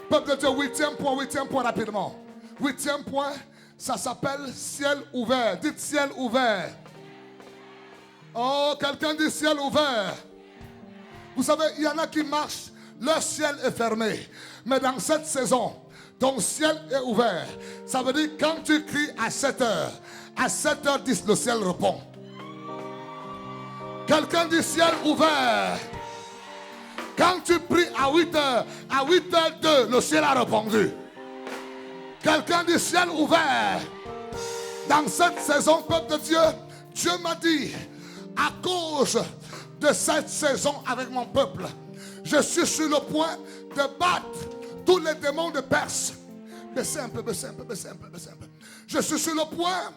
Peuple de Dieu, huitième point rapidement. Huitième point, ça s'appelle ciel ouvert. Dites ciel ouvert. Oh, quelqu'un dit ciel ouvert. Vous savez, il y en a qui marchent, leur ciel est fermé. Mais dans cette saison, ton ciel est ouvert. Ça veut dire quand tu cries à 7 heures, à 7h10, le ciel répond. Quelqu'un dit ciel ouvert. Quand tu pries à 8h, à 8h02, le ciel a répondu. Quelqu'un dit ciel ouvert. Dans cette saison, peuple de Dieu, Dieu m'a dit, à cause de cette saison avec mon peuple, je suis sur le point de battre tous les démons de Perse. Baissez un peu, baissez un peu, baissez un peu, baissez un peu. Je suis sur le point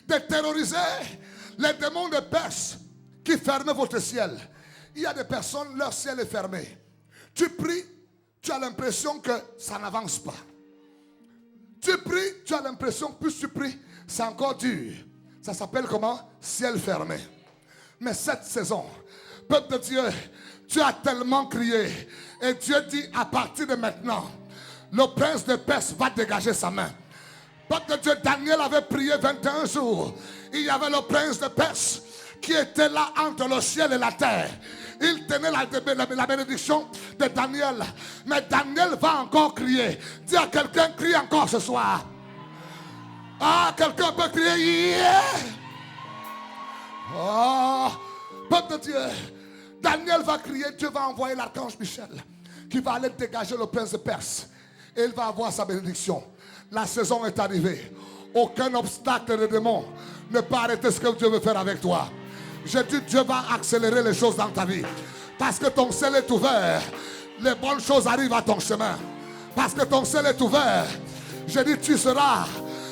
de terroriser les démons de Perse qui ferment votre ciel. Il y a des personnes, leur ciel est fermé. Tu pries, tu as l'impression que ça n'avance pas. Tu pries, tu as l'impression que plus tu pries, c'est encore dur. Ça s'appelle comment? Ciel fermé. Mais cette saison, peuple de Dieu, tu as tellement crié. Et Dieu dit, à partir de maintenant, le prince de Perse va dégager sa main. Peuple de Dieu, Daniel avait prié 21 jours. Il y avait le prince de Perse qui était là entre le ciel et la terre. Il tenait la bénédiction de Daniel. Mais Daniel va encore crier. Dis à quelqu'un, crie encore ce soir. Ah, quelqu'un peut crier. Yeah! Oh, peuple de Dieu, Daniel va crier. Dieu va envoyer l'archange Michel qui va aller dégager le prince de Perse. Et il va avoir sa bénédiction. La saison est arrivée. Aucun obstacle de démon ne peut arrêter ce que Dieu veut faire avec toi. Je dis, Dieu va accélérer les choses dans ta vie. Parce que ton ciel est ouvert. Les bonnes choses arrivent à ton chemin. Parce que ton ciel est ouvert. Je dis, tu seras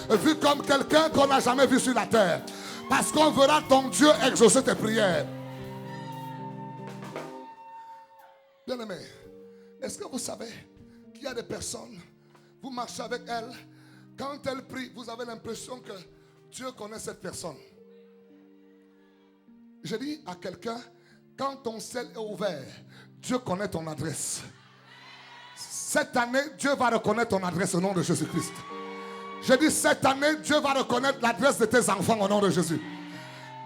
vu comme quelqu'un qu'on n'a jamais vu sur la terre. Parce qu'on verra ton Dieu exaucer tes prières. Bien-aimé, est-ce que vous savez qu'il y a des personnes, vous marchez avec elles, quand elles prient, vous avez l'impression que Dieu connaît cette personne. Je dis à quelqu'un, quand ton ciel est ouvert, Dieu connaît ton adresse. Cette année, Dieu va reconnaître ton adresse au nom de Jésus-Christ. Je dis cette année, Dieu va reconnaître l'adresse de tes enfants au nom de Jésus.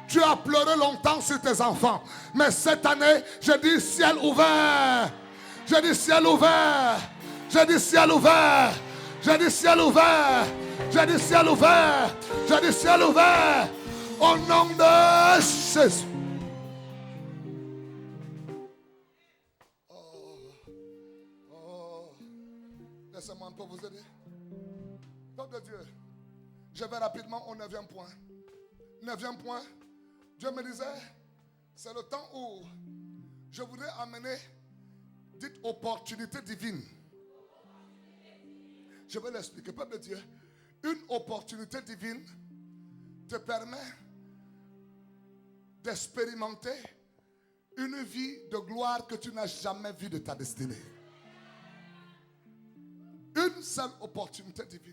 Tu as pleuré longtemps sur tes enfants. Mais cette année, je dis ciel ouvert. Je dis ciel ouvert. Je dis ciel ouvert. Je dis ciel ouvert. Je dis ciel ouvert. Je dis ciel ouvert. Au nom de Jésus. Laissez-moi un peu vous aider. Peuple de Dieu, je vais rapidement au 9e point. 9e point, Dieu me disait, c'est le temps où je voudrais amener, dites opportunité divine. Je vais l'expliquer. Peuple de Dieu, une opportunité divine te permet d'expérimenter une vie de gloire que tu n'as jamais vue de ta destinée. Une seule opportunité divine.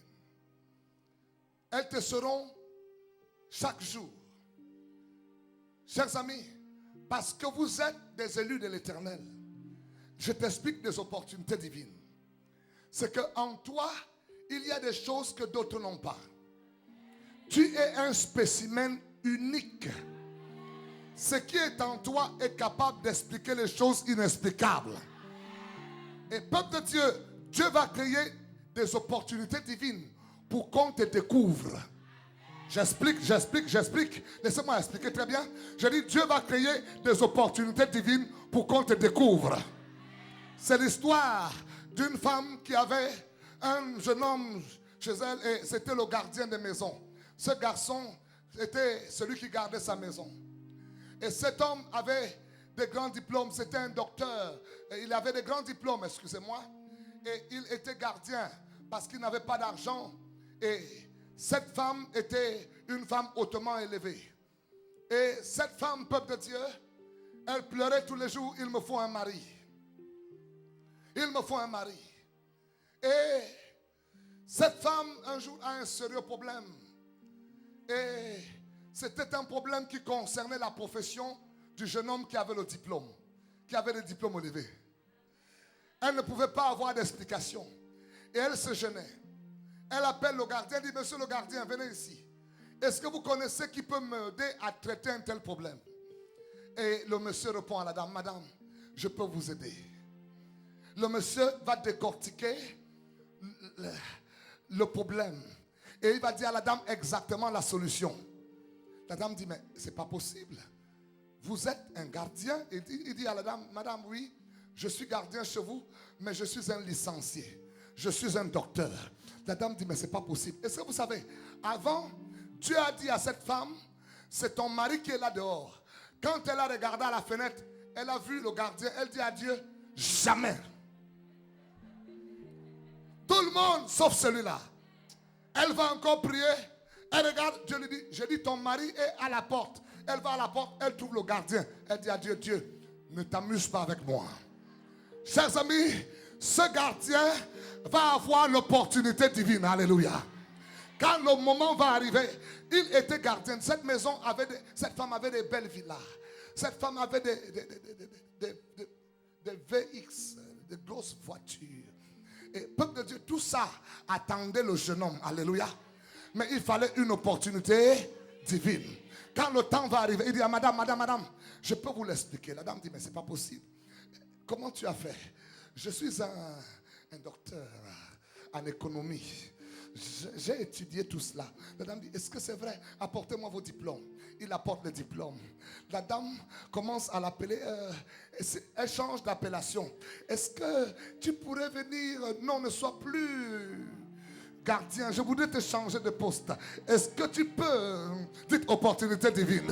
Elles te seront chaque jour. Chers amis, parce que vous êtes des élus de l'Éternel, je t'explique des opportunités divines. C'est qu'en toi, il y a des choses que d'autres n'ont pas. Tu es un spécimen unique. Ce qui est en toi est capable d'expliquer les choses inexplicables. Et peuple de Dieu, Dieu va créer des opportunités divines pour qu'on te découvre. J'explique. Laissez-moi expliquer très bien. Je dis, Dieu va créer des opportunités divines pour qu'on te découvre. C'est l'histoire d'une femme qui avait un jeune homme chez elle et c'était le gardien de maison. Ce garçon était celui qui gardait sa maison. Et cet homme avait des grands diplômes. C'était un docteur. Et il avait des grands diplômes, excusez-moi. Et il était gardien parce qu'il n'avait pas d'argent. Et cette femme était une femme hautement élevée. Et cette femme, peuple de Dieu, elle pleurait tous les jours, il me faut un mari. Il me faut un mari. Et cette femme, un jour, a un sérieux problème. Et c'était un problème qui concernait la profession du jeune homme qui avait le diplôme, qui avait le diplôme élevé. Elle ne pouvait pas avoir d'explication. Et elle se gênait. Elle appelle le gardien, dit, monsieur le gardien, venez ici. Est-ce que vous connaissez qui peut m'aider à traiter un tel problème? Et le monsieur répond à la dame, madame, je peux vous aider. Le monsieur va décortiquer le problème. Et il va dire à la dame exactement la solution. La dame dit, mais c'est pas possible. Vous êtes un gardien. Il dit à la dame, madame, oui, je suis gardien chez vous, mais je suis un licencié. Je suis un docteur. La dame dit, mais c'est pas possible. Est-ce que vous savez, avant, Dieu a dit à cette femme, c'est ton mari qui est là dehors. Quand elle a regardé à la fenêtre, elle a vu le gardien, elle dit à Dieu, jamais. Tout le monde, sauf celui-là. Elle va encore prier. Elle regarde, Dieu lui dit, je dis ton mari est à la porte. Elle va à la porte, elle trouve le gardien. Elle dit à Dieu, Dieu, ne t'amuse pas avec moi. Chers amis, ce gardien va avoir l'opportunité divine. Alléluia. Quand le moment va arriver, il était gardien. Cette maison avait cette femme avait des belles villas. Cette femme avait des VX, des grosses voitures. Et peuple de Dieu, tout ça attendait le jeune homme. Alléluia. Mais il fallait une opportunité divine. Quand le temps va arriver, il dit à madame, je peux vous l'expliquer. La dame dit, mais c'est pas possible. Comment tu as fait? Je suis un docteur en économie. J'ai étudié tout cela. La dame dit, est-ce que c'est vrai? Apportez-moi vos diplômes. Il apporte les diplômes. La dame commence à l'appeler. Elle change d'appellation. Est-ce que tu pourrais venir? Non, ne sois plus gardien. Je voudrais te changer de poste. Est-ce que tu peux? Dites opportunité divine.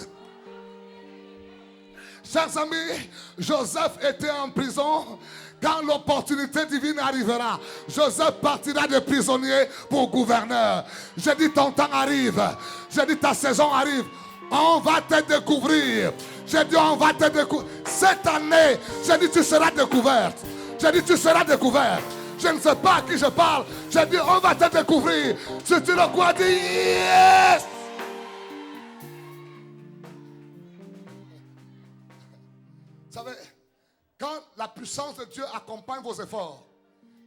Chers amis, Joseph était en prison. Quand l'opportunité divine arrivera, Joseph partira de prisonnier pour gouverneur. J'ai dit ton temps arrive. J'ai dit ta saison arrive. On va te découvrir. J'ai dit on va te découvrir. Cette année, j'ai dit tu seras découverte. J'ai dit tu seras découverte. Je ne sais pas à qui je parle. J'ai dit on va te découvrir. Si tu le crois, dis yes. Vous savez, quand la puissance de Dieu accompagne vos efforts,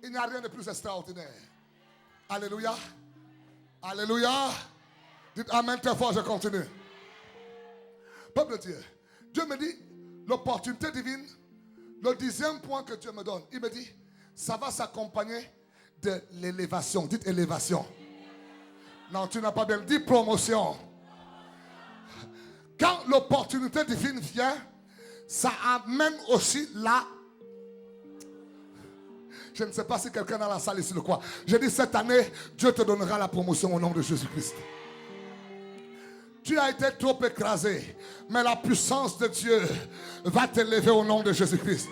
il n'y a rien de plus extraordinaire. Alléluia. Alléluia. Dites amen très fort, je continue. Peuple de Dieu, Dieu me dit, l'opportunité divine, le 10e point que Dieu me donne, il me dit, ça va s'accompagner de l'élévation. Dites élévation. Non, tu n'as pas bien dit promotion. Quand l'opportunité divine vient, ça amène aussi la... Je ne sais pas si quelqu'un dans la salle ici le croit. Je dis cette année, Dieu te donnera la promotion au nom de Jésus-Christ. Tu as été trop écrasé, mais la puissance de Dieu va t'élever au nom de Jésus-Christ.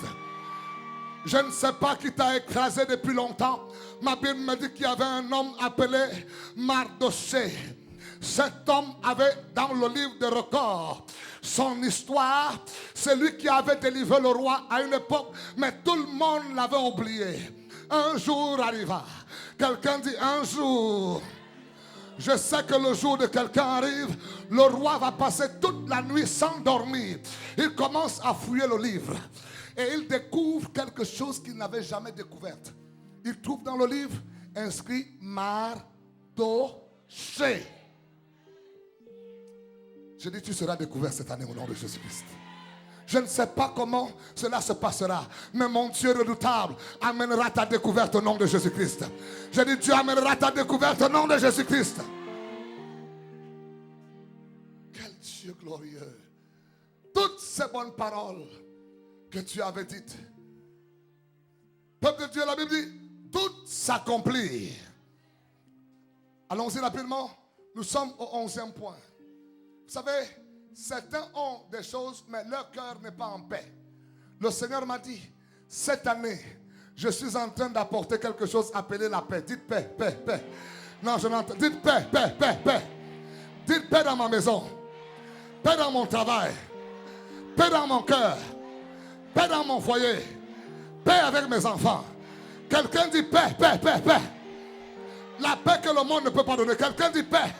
Je ne sais pas qui t'a écrasé depuis longtemps. Ma Bible me dit qu'il y avait un homme appelé Mardochée. Cet homme avait dans le livre de records son histoire. C'est lui qui avait délivré le roi à une époque, mais tout le monde l'avait oublié. Un jour arriva. Quelqu'un dit un jour. Je sais que le jour de quelqu'un arrive, le roi va passer toute la nuit sans dormir. Il commence à fouiller le livre et il découvre quelque chose qu'il n'avait jamais découvert. Il trouve dans le livre inscrit Mardochée. Je dis, tu seras découvert cette année au nom de Jésus-Christ. Je ne sais pas comment cela se passera, mais mon Dieu redoutable amènera ta découverte au nom de Jésus-Christ. Je dis, Dieu amènera ta découverte au nom de Jésus-Christ. Quel Dieu glorieux. Toutes ces bonnes paroles que tu avais dites, peuple de Dieu, la Bible dit, tout s'accomplit. Allons-y rapidement. Nous sommes au 11e point. Vous savez, certains ont des choses, mais leur cœur n'est pas en paix. Le Seigneur m'a dit, cette année, je suis en train d'apporter quelque chose appelé la paix. Dites paix, paix, paix. Non, je n'entends. Dites paix, paix, paix, paix. Dites paix dans ma maison. Paix dans mon travail. Paix dans mon cœur. Paix dans mon foyer. Paix avec mes enfants. Quelqu'un dit paix, paix, paix, paix. La paix que le monde ne peut pas donner. Quelqu'un dit paix.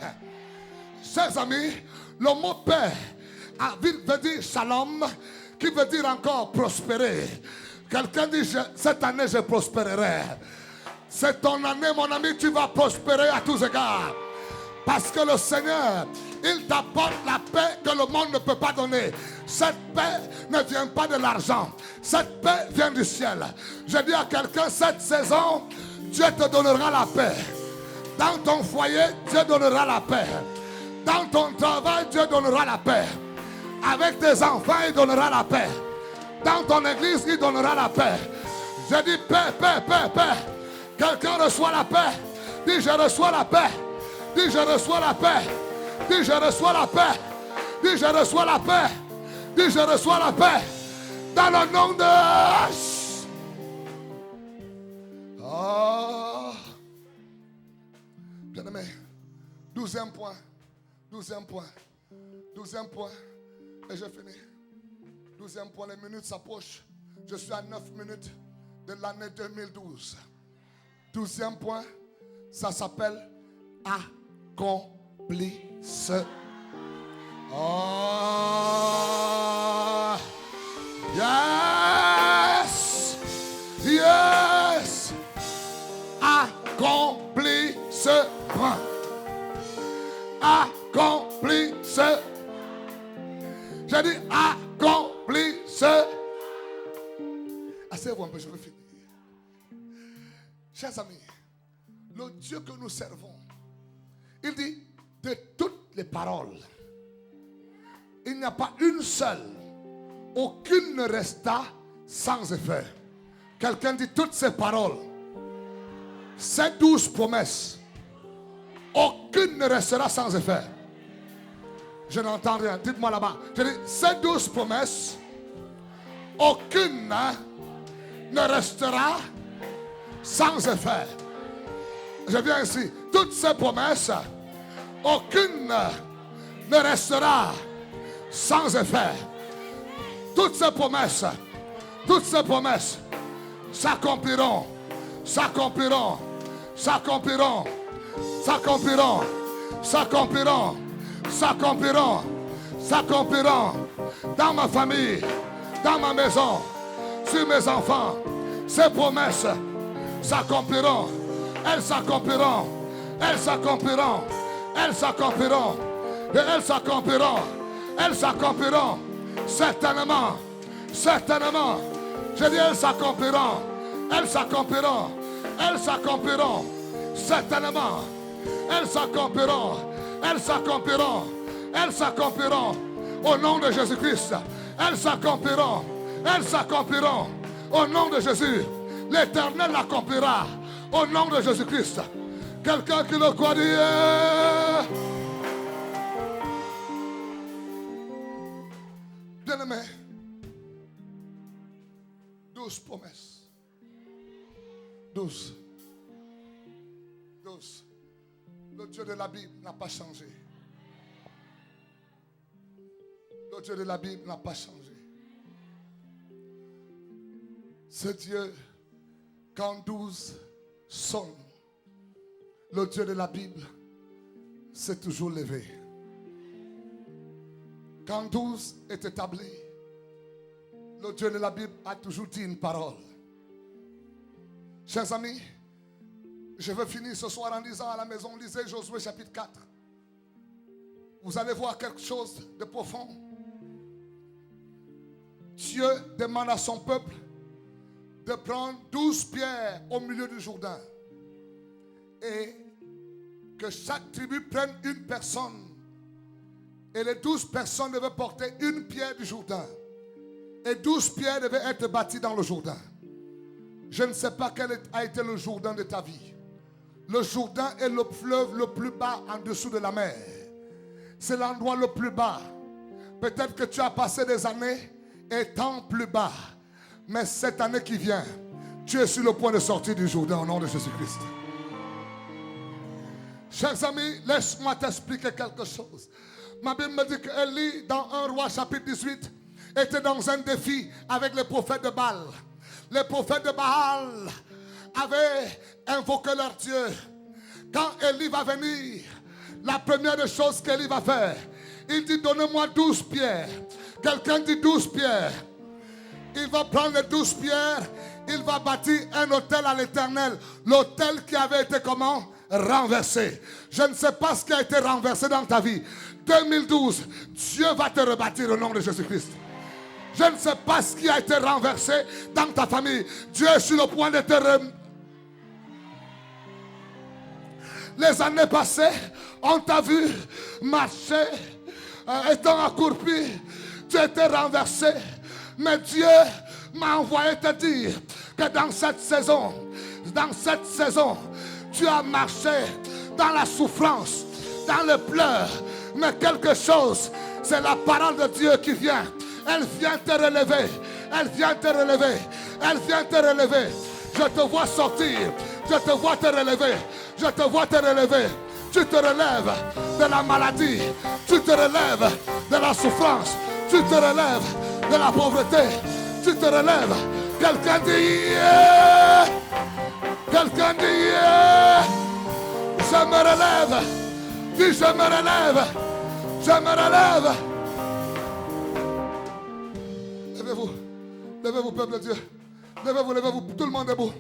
Chers amis, le mot paix veut dire shalom, qui veut dire encore prospérer. Quelqu'un dit, cette année je prospérerai. C'est ton année, mon ami, tu vas prospérer à tous égards. Parce que le Seigneur, il t'apporte la paix que le monde ne peut pas donner. Cette paix ne vient pas de l'argent. Cette paix vient du ciel. Je dis à quelqu'un, cette saison, Dieu te donnera la paix. Dans ton foyer, Dieu donnera la paix. Dans ton travail, Dieu donnera la paix. Avec tes enfants, il donnera la paix. Dans ton église, il donnera la paix. Je dis paix, paix, paix, paix. Quelqu'un reçoit la paix. Dis, je reçois la paix. Dis, je reçois la paix. Dis, je reçois la paix. Dis, je reçois la paix. Dis, je reçois la paix. Dans le nom de... Oh. Bien-aimé. 12e point. 12e point. 12e point. Et je finis. 12e point. Les minutes s'approchent. Je suis à 9 minutes de l'année 2012. 12e point. Ça s'appelle accomplissement. Oh, yes, yes, accomplissement, accomplissement. J'ai dit accomplissement. Asseyez-vous un peu, je veux finir. Chers amis, le Dieu que nous servons, il dit de toutes les paroles, il n'y a pas une seule, aucune ne resta sans effet. Quelqu'un dit toutes ces paroles, ces 12 promesses, aucune ne restera sans effet. Je n'entends rien, dites-moi là-bas. Je dis ces 12 promesses, aucune ne restera sans effet. Je viens ici. Toutes ces promesses, aucune ne restera sans effet. Toutes ces promesses s'accompliront, s'accompliront, s'accompliront, s'accompliront, s'accompliront, s'accompliront, s'accompliront dans ma famille, dans ma maison, sur mes enfants. Ces promesses s'accompliront. Elles s'accompliront. Elles s'accompliront. Elles s'accompliront. Et elles s'accompliront. Elles s'accompliront. Certainement. Certainement. Je dis elles s'accompliront. Elles s'accompliront. Elles s'accompliront. Certainement. Elles s'accompliront. Elles s'accompliront. Elles s'accompliront. Au nom de Jésus-Christ. Elles s'accompliront. Elles s'accompliront. Au nom de Jésus. L'Éternel l'accomplira. Au nom de Jésus-Christ. Quelqu'un qui le croit dit. Bien-aimé. 12 promesses. 12. 12. Le Dieu de la Bible n'a pas changé. Le Dieu de la Bible n'a pas changé. Ce Dieu, quand 12 sonne, le Dieu de la Bible s'est toujours levé. Quand 12 est établi, le Dieu de la Bible a toujours dit une parole. Chers amis, je veux finir ce soir en disant à la maison, lisez Josué chapitre 4. Vous allez voir quelque chose de profond. Dieu demande à son peuple de prendre 12 pierres au milieu du Jourdain. Et que chaque tribu prenne une personne. Et les 12 personnes devaient porter une pierre du Jourdain. Et 12 pierres devaient être bâties dans le Jourdain. Je ne sais pas quel a été le Jourdain de ta vie. Le Jourdain est le fleuve le plus bas en dessous de la mer. C'est l'endroit le plus bas. Peut-être que tu as passé des années étant plus bas. Mais cette année qui vient, tu es sur le point de sortir du Jourdain au nom de Jésus-Christ. Chers amis, laisse-moi t'expliquer quelque chose. Ma Bible me dit qu'Élie, dans 1 Roi chapitre 18, était dans un défi avec les prophètes de Baal. Les prophètes de Baal avaient invoqué leur Dieu. Quand Élie va venir, la première des choses qu'Élie va faire, il dit donnez-moi 12 pierres. Quelqu'un dit 12 pierres. Il va prendre les 12 pierres. Il va bâtir un autel à l'Éternel. L'autel qui avait été comment? Renversé. Je ne sais pas ce qui a été renversé dans ta vie. 2012, Dieu va te rebâtir au nom de Jésus-Christ. Je ne sais pas ce qui a été renversé dans ta famille. Dieu est sur le point de te remettre. Les années passées, on t'a vu marcher, étant accroupi, tu étais renversé. Mais Dieu m'a envoyé te dire que dans cette saison, tu as marché dans la souffrance, dans le pleur. Mais quelque chose, c'est la parole de Dieu qui vient. Elle vient te relever. Elle vient te relever. Elle vient te relever. Je te vois sortir. Je te vois te relever. Je te vois te relever. Tu te relèves de la maladie. Tu te relèves de la souffrance. Tu te relèves de la pauvreté. Tu te relèves. Quelqu'un dit yeah. Quelqu'un dit yeah. Je me relève. Dis je me relève. Je me relève. Levez-vous. Levez-vous, peuple de Dieu. Levez-vous, levez-vous. Tout le monde debout.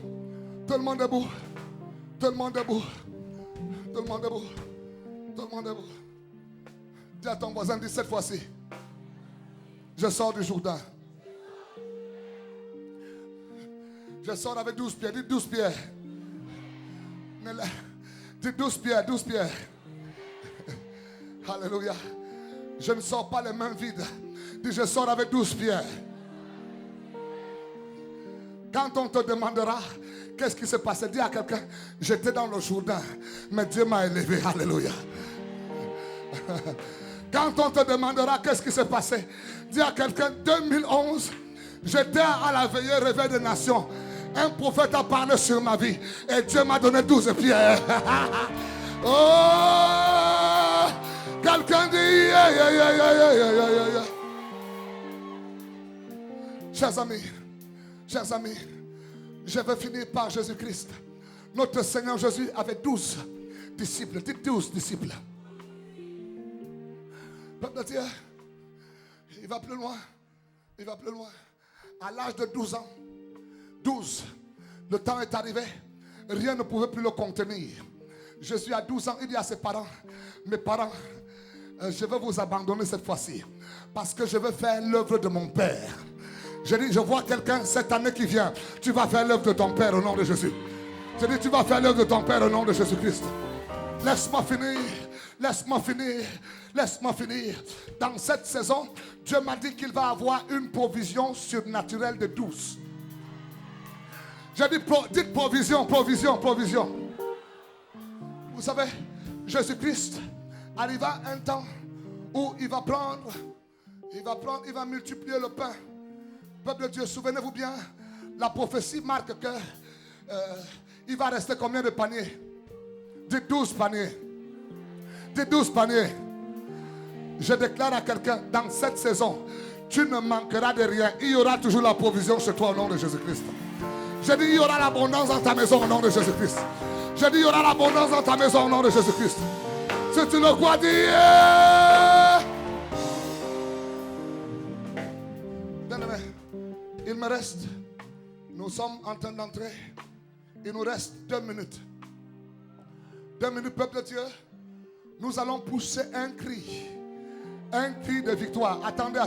Tout le monde debout. Tout le monde debout. Tout le monde debout. Tout le monde debout. Dis à ton voisin, dis cette fois-ci. Je sors du Jourdain. Je sors avec 12 pierres. Dis 12 pierres. Dis 12 pierres, 12 pierres. Alléluia. Je ne sors pas les mains vides. Dis je sors avec 12 pierres. Quand on te demandera qu'est-ce qui s'est passé, dis à quelqu'un, j'étais dans le Jourdain, mais Dieu m'a élevé. Alléluia. Quand on te demandera qu'est-ce qui s'est passé, dis à quelqu'un, 2011, j'étais à la veillée réveil des nations. Un prophète a parlé sur ma vie et Dieu m'a donné 12 pierres. Oh, quelqu'un dit, yeah, yeah, yeah, yeah, yeah, yeah, yeah. Chers amis, je vais finir par Jésus-Christ. Notre Seigneur Jésus avait 12 disciples. Dites 12 disciples. Peuple de Dieu, il va plus loin. Il va plus loin. À l'âge de 12 ans, 12, le temps est arrivé. Rien ne pouvait plus le contenir. Jésus a 12 ans, il dit à ses parents, mes parents, je vais vous abandonner cette fois-ci. Parce que je veux faire l'œuvre de mon Père. Je dis, je vois quelqu'un cette année qui vient. Tu vas faire l'œuvre de ton Père au nom de Jésus. Je dis, tu vas faire l'œuvre de ton Père au nom de Jésus-Christ. Laisse-moi finir. Laisse-moi finir. Laisse-moi finir. Dans cette saison, Dieu m'a dit qu'il va avoir une provision surnaturelle de 12. J'ai dit, dites provision, provision, provision. Vous savez, Jésus-Christ arriva un temps où il va multiplier le pain. Peuple de Dieu, souvenez-vous bien, la prophétie marque que il va rester combien de paniers? Dites 12 paniers. Dites 12 paniers. Je déclare à quelqu'un, dans cette saison, tu ne manqueras de rien. Il y aura toujours la provision chez toi au nom de Jésus-Christ. Je dis, il y aura l'abondance dans ta maison au nom de Jésus-Christ. Je dis, il y aura l'abondance dans ta maison au nom de Jésus-Christ. Si tu le crois, dis yeah! Bien-aimé, il me reste, nous sommes en train d'entrer, il nous reste 2 minutes. 2 minutes, peuple de Dieu. Nous allons pousser un cri de victoire. Attendez.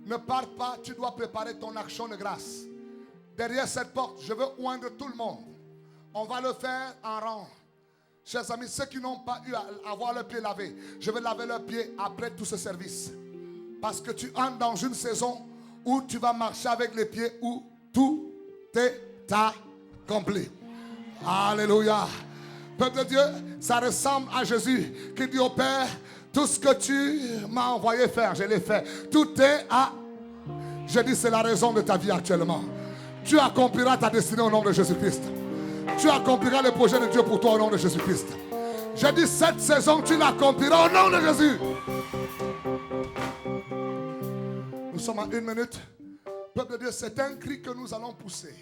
Ne pars pas, tu dois préparer ton action de grâce. Derrière cette porte, je veux oindre tout le monde. On va le faire en rang. Chers amis, ceux qui n'ont pas eu à avoir leurs pieds lavés, je vais laver leurs pieds après tout ce service. Parce que tu entres dans une saison où tu vas marcher avec les pieds où tout est accompli. Alléluia. Peuple de Dieu, ça ressemble à Jésus qui dit au Père, tout ce que tu m'as envoyé faire, je l'ai fait. Tout est à... Je dis, c'est la raison de ta vie actuellement. Tu accompliras ta destinée au nom de Jésus-Christ. Tu accompliras le projet de Dieu pour toi au nom de Jésus-Christ. Je dis, cette saison, tu l'accompliras au nom de Jésus. Nous sommes à 1 minute. Peuple de Dieu, c'est un cri que nous allons pousser.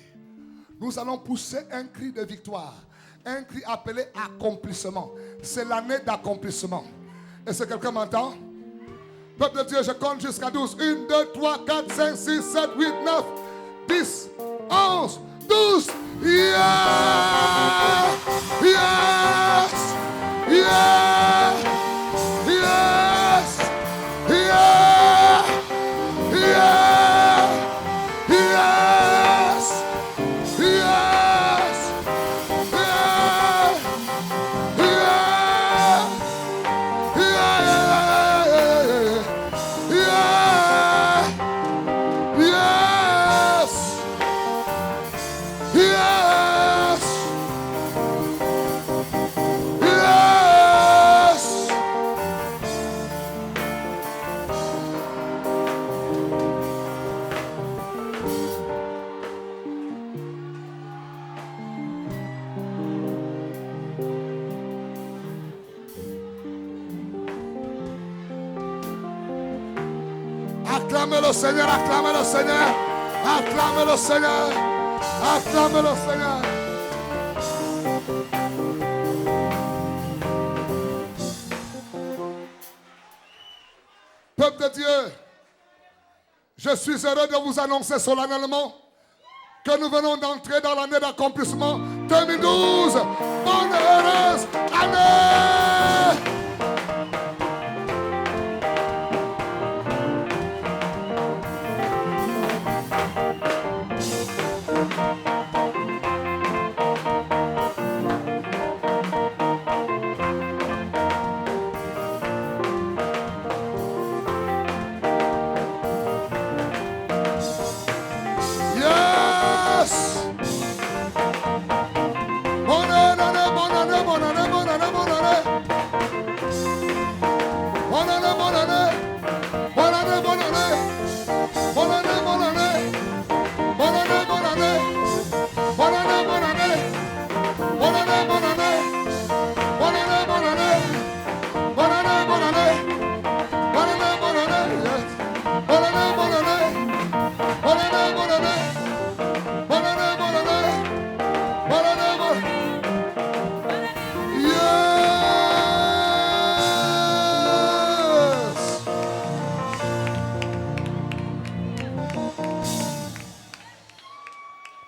Nous allons pousser un cri de victoire. Un cri appelé accomplissement. C'est l'année d'accomplissement. Est-ce que quelqu'un m'entend? Peuple de Dieu, je compte jusqu'à 12. 1, 2, 3, 4, 5, 6, 7, 8, 9, 10, 11, 12. Yeah! Yes! Yeah! Yes! Yeah! Yeah! Yes! Yes! Yeah! Yeah! Acclamez le Seigneur, acclamez le Seigneur, acclamez le Seigneur, acclamez le Seigneur. Peuple de Dieu, je suis heureux de vous annoncer solennellement que nous venons d'entrer dans l'année d'accomplissement 2012. Bonne et heureuse année!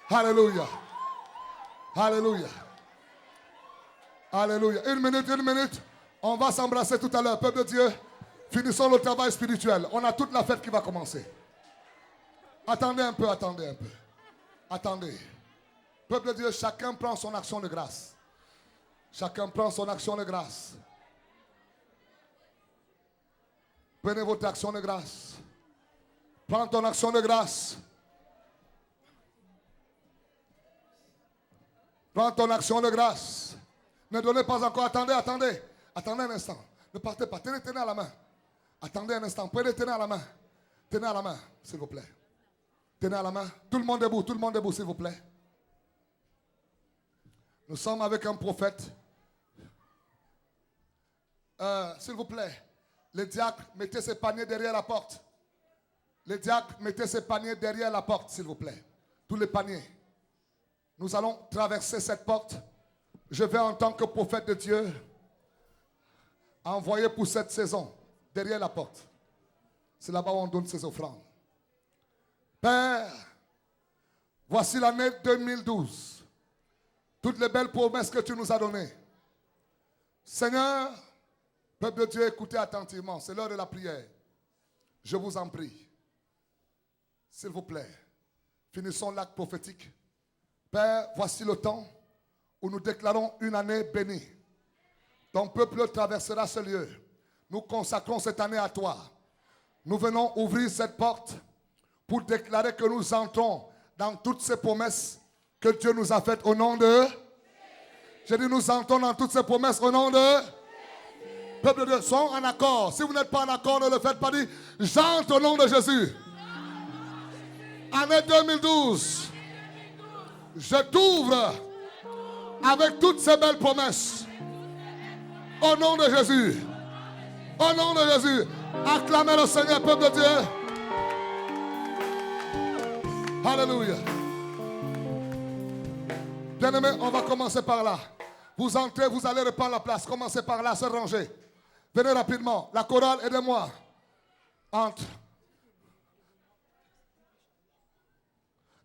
Alléluia. Alléluia. Alléluia. Une minute. On va s'embrasser tout à l'heure. Peuple de Dieu, finissons le travail spirituel. On a toute la fête qui va commencer. Attendez un peu. Attendez. Peuple de Dieu, chacun prend son action de grâce. Chacun prend son action de grâce. Prenez votre action de grâce. Prends ton action de grâce. Prends ton action de grâce. Ne donnez pas encore. Attendez un instant. Ne partez pas. Tenez à la main. Attendez un instant. Tenez à la main. Tenez à la main, s'il vous plaît. Tenez à la main. Tout le monde debout, s'il vous plaît. Nous sommes avec un prophète. S'il vous plaît, les diacres, mettez ces paniers derrière la porte. Les diacres, mettez ces paniers derrière la porte, s'il vous plaît. Tous les paniers. Nous allons traverser cette porte. Je vais en tant que prophète de Dieu envoyer pour cette saison derrière la porte. C'est là-bas où on donne ses offrandes. Père, voici l'année 2012. Toutes les belles promesses que tu nous as données. Seigneur, peuple de Dieu, écoutez attentivement. C'est l'heure de la prière. Je vous en prie. S'il vous plaît, finissons l'acte prophétique. Père, voici le temps où nous déclarons une année bénie. Ton peuple traversera ce lieu. Nous consacrons cette année à toi. Nous venons ouvrir cette porte pour déclarer que nous entrons dans toutes ces promesses que Dieu nous a faites au nom de... J'ai dit nous entrons dans toutes ces promesses au nom de... Peuple de Dieu, soyons en accord. Si vous n'êtes pas en accord, ne le faites pas. Dit, j'entre au nom de Jésus. Année 2012. Je t'ouvre avec toutes ces belles promesses. Au nom de Jésus. Au nom de Jésus. Acclamez le Seigneur, peuple de Dieu. Alléluia. Bien-aimés, on va commencer par là. Vous entrez, vous allez reprendre la place. Commencez par là, se ranger. Venez rapidement. La chorale, aidez-moi. Entre.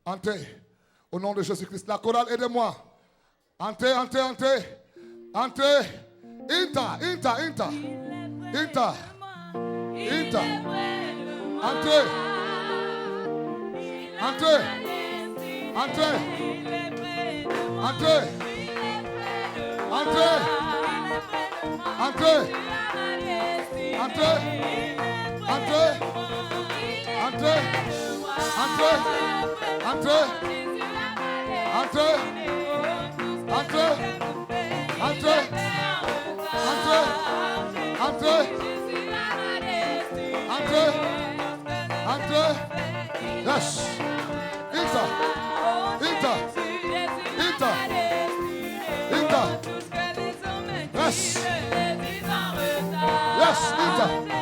Entrez. Au nom de Jésus-Christ. La chorale, aidez-moi. Entrez, entrez, entrez. Entrez. Inta, inta, inta. Inta. Inta. Entrez. Entrez. Entrez. Entrez. Entrez. Entrez. Entrez. Entrez. Entrez. Entrez. Entrez. Entrez. Entrez. Entrez. Entrez. Entrez. Entrez. Entrez. Yes. Ita. Ita. Ita. Ita. Yes. Yes. Ita.